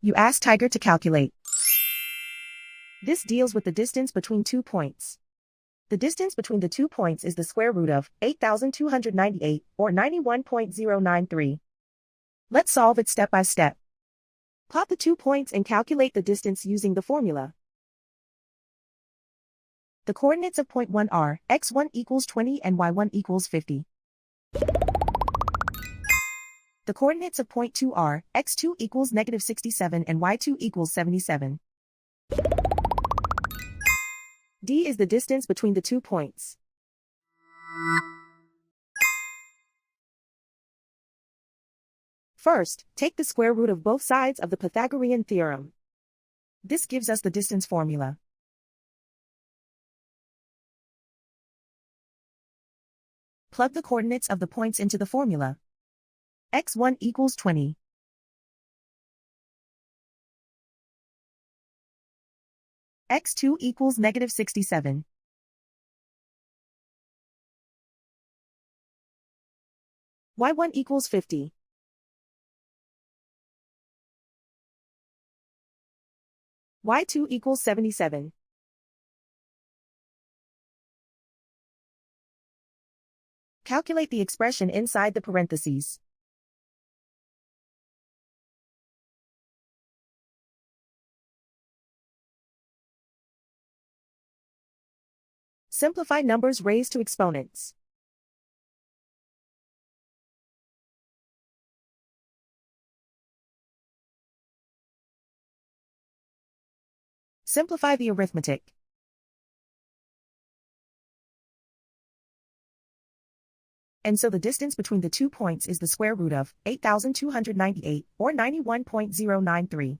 You ask Tiger to calculate. This deals with the distance between 2 points. The distance between the 2 points is the square root of 8,298, or 91.093. Let's solve it step by step. Plot the 2 points and calculate the distance using the formula. The coordinates of point 1 are x1 equals 20 and y1 equals 50. The coordinates of point 2 are x2 equals negative 67 and y2 equals 77. D is the distance between the 2 points. First, take the square root of both sides of the Pythagorean theorem. This gives us the distance formula. Plug the coordinates of the points into the formula. x1 equals 20. x2 equals negative 67. y1 equals 50. y2 equals 77. Calculate the expression inside the parentheses. Simplify numbers raised to exponents. Simplify the arithmetic. And so the distance between the 2 points is the square root of 8,298, or 91.093.